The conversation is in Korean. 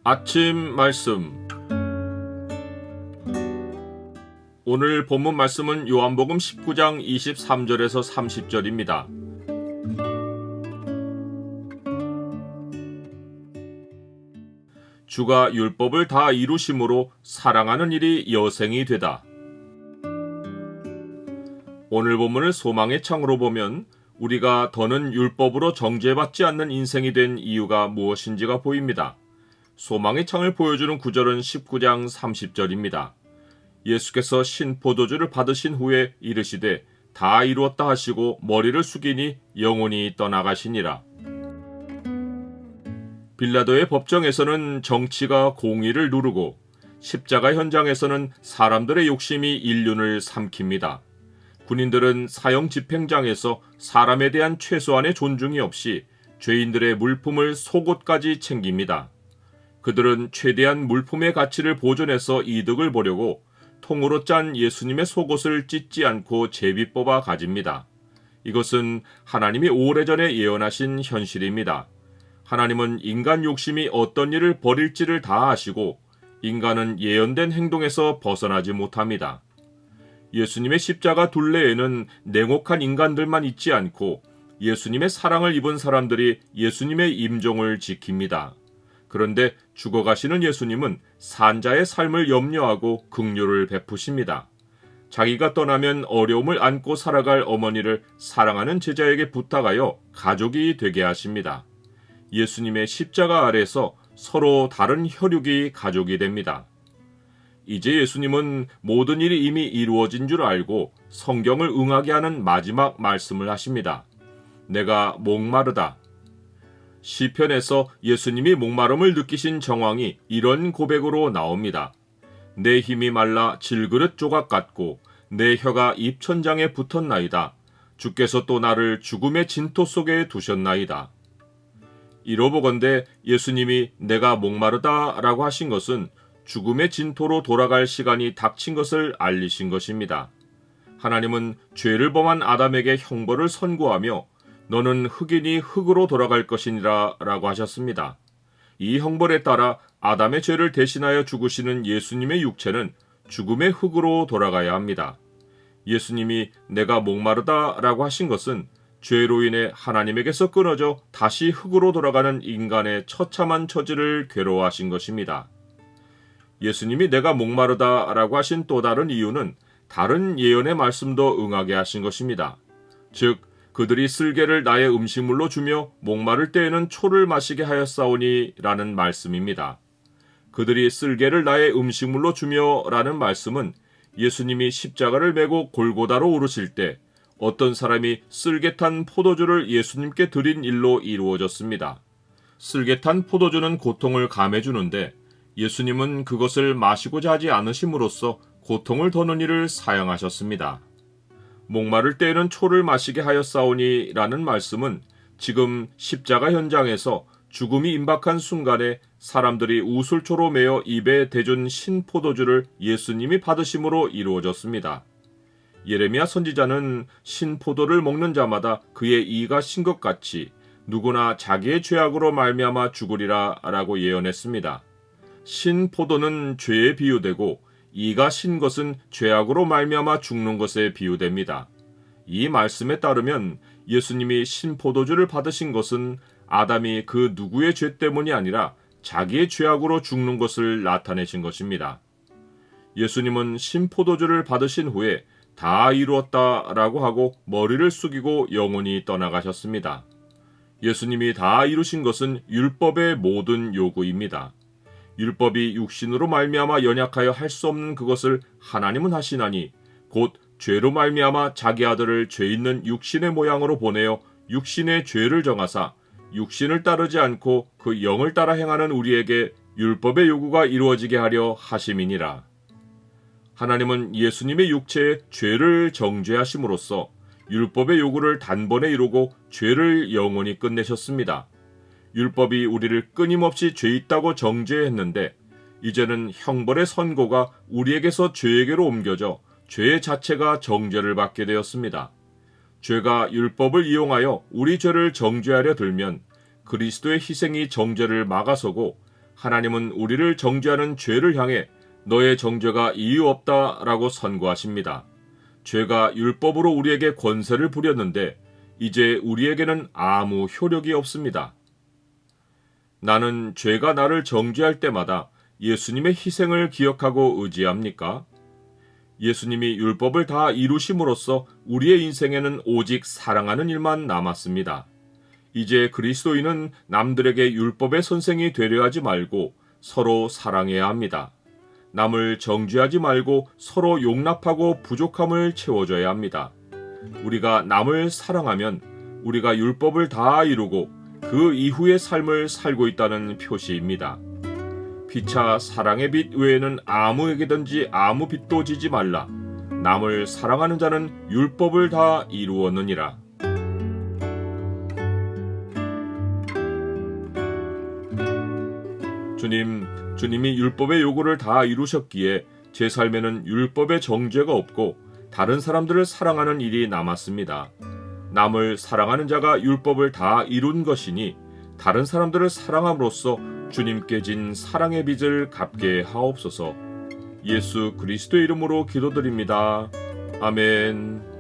아침 말씀. 오늘 본문 말씀은 요한복음 19장 23절에서 30절입니다. 주가 율법을 다 이루심으로 사랑하는 일이 여생이 되다. 오늘 본문을 소망의 창으로 보면 우리가 더는 율법으로 정죄받지 않는 인생이 된 이유가 무엇인지가 보입니다. 소망의 창을 보여주는 구절은 19장 30절입니다. 예수께서 신포도주를 받으신 후에 이르시되 다 이루었다 하시고 머리를 숙이니 영혼이 떠나가시니라. 빌라도의 법정에서는 정치가 공의를 누르고 십자가 현장에서는 사람들의 욕심이 인륜을 삼킵니다. 군인들은 사형 집행장에서 사람에 대한 최소한의 존중이 없이 죄인들의 물품을 속옷까지 챙깁니다. 그들은 최대한 물품의 가치를 보존해서 이득을 보려고 통으로 짠 예수님의 속옷을 찢지 않고 제비 뽑아 가집니다. 이것은 하나님이 오래전에 예언하신 현실입니다. 하나님은 인간 욕심이 어떤 일을 벌일지를 다 아시고 인간은 예언된 행동에서 벗어나지 못합니다. 예수님의 십자가 둘레에는 냉혹한 인간들만 있지 않고 예수님의 사랑을 입은 사람들이 예수님의 임종을 지킵니다. 그런데 죽어가시는 예수님은 산자의 삶을 염려하고 긍휼을 베푸십니다. 자기가 떠나면 어려움을 안고 살아갈 어머니를 사랑하는 제자에게 부탁하여 가족이 되게 하십니다. 예수님의 십자가 아래서 서로 다른 혈육이 가족이 됩니다. 이제 예수님은 모든 일이 이미 이루어진 줄 알고 성경을 응하게 하는 마지막 말씀을 하십니다. 내가 목마르다. 시편에서 예수님이 목마름을 느끼신 정황이 이런 고백으로 나옵니다. 내 힘이 말라 질그릇 조각 같고 내 혀가 입천장에 붙었나이다. 주께서 또 나를 죽음의 진토 속에 두셨나이다. 이로보건대 예수님이 내가 목마르다 라고 하신 것은 죽음의 진토로 돌아갈 시간이 닥친 것을 알리신 것입니다. 하나님은 죄를 범한 아담에게 형벌을 선고하며 너는 흙이니 흙으로 돌아갈 것이니라 라고 하셨습니다. 이 형벌에 따라 아담의 죄를 대신하여 죽으시는 예수님의 육체는 죽음의 흙으로 돌아가야 합니다. 예수님이 내가 목마르다 라고 하신 것은 죄로 인해 하나님에게서 끊어져 다시 흙으로 돌아가는 인간의 처참한 처지를 괴로워하신 것입니다. 예수님이 내가 목마르다 라고 하신 또 다른 이유는 다른 예언의 말씀도 응하게 하신 것입니다. 즉 그들이 쓸개를 나의 음식물로 주며 목마를 때에는 초를 마시게 하였사오니 라는 말씀입니다. 그들이 쓸개를 나의 음식물로 주며 라는 말씀은 예수님이 십자가를 메고 골고다로 오르실 때 어떤 사람이 쓸개탄 포도주를 예수님께 드린 일로 이루어졌습니다. 쓸개탄 포도주는 고통을 감해주는데 예수님은 그것을 마시고자 하지 않으심으로써 고통을 더는 일을 사양하셨습니다. 목마를 때에는 초를 마시게 하였사오니 라는 말씀은 지금 십자가 현장에서 죽음이 임박한 순간에 사람들이 우술초로 매어 입에 대준 신포도주를 예수님이 받으심으로 이루어졌습니다. 예레미야 선지자는 신포도를 먹는 자마다 그의 이가 신 것 같이 누구나 자기의 죄악으로 말미암아 죽으리라 라고 예언했습니다. 신포도는 죄에 비유되고 이가 신 것은 죄악으로 말미암아 죽는 것에 비유됩니다. 이 말씀에 따르면 예수님이 신포도주를 받으신 것은 아담이 그 누구의 죄 때문이 아니라 자기의 죄악으로 죽는 것을 나타내신 것입니다. 예수님은 신포도주를 받으신 후에 다 이루었다 라고 하고 머리를 숙이고 영원히 떠나가셨습니다. 예수님이 다 이루신 것은 율법의 모든 요구입니다. 율법이 육신으로 말미암아 연약하여 할 수 없는 그것을 하나님은 하시나니 곧 죄로 말미암아 자기 아들을 죄 있는 육신의 모양으로 보내어 육신의 죄를 정하사 육신을 따르지 않고 그 영을 따라 행하는 우리에게 율법의 요구가 이루어지게 하려 하심이니라. 하나님은 예수님의 육체에 죄를 정죄하심으로써 율법의 요구를 단번에 이루고 죄를 영원히 끝내셨습니다. 율법이 우리를 끊임없이 죄 있다고 정죄했는데 이제는 형벌의 선고가 우리에게서 죄에게로 옮겨져 죄 자체가 정죄를 받게 되었습니다. 죄가 율법을 이용하여 우리 죄를 정죄하려 들면 그리스도의 희생이 정죄를 막아서고 하나님은 우리를 정죄하는 죄를 향해 너의 정죄가 이유 없다라고 선고하십니다. 죄가 율법으로 우리에게 권세를 부렸는데 이제 우리에게는 아무 효력이 없습니다. 나는 죄가 나를 정죄할 때마다 예수님의 희생을 기억하고 의지합니까? 예수님이 율법을 다 이루심으로써 우리의 인생에는 오직 사랑하는 일만 남았습니다. 이제 그리스도인은 남들에게 율법의 선생이 되려 하지 말고 서로 사랑해야 합니다. 남을 정죄하지 말고 서로 용납하고 부족함을 채워줘야 합니다. 우리가 남을 사랑하면 우리가 율법을 다 이루고 그 이후의 삶을 살고 있다는 표시입니다. 피차 사랑의 빛 외에는 아무에게든지 아무 빛도 지지 말라. 남을 사랑하는 자는 율법을 다 이루었느니라. 주님이 율법의 요구를 다 이루셨기에 제 삶에는 율법의 정죄가 없고 다른 사람들을 사랑하는 일이 남았습니다. 남을 사랑하는 자가 율법을 다 이룬 것이니 다른 사람들을 사랑함으로써 주님께 진 사랑의 빚을 갚게 하옵소서. 예수 그리스도의 이름으로 기도드립니다. 아멘.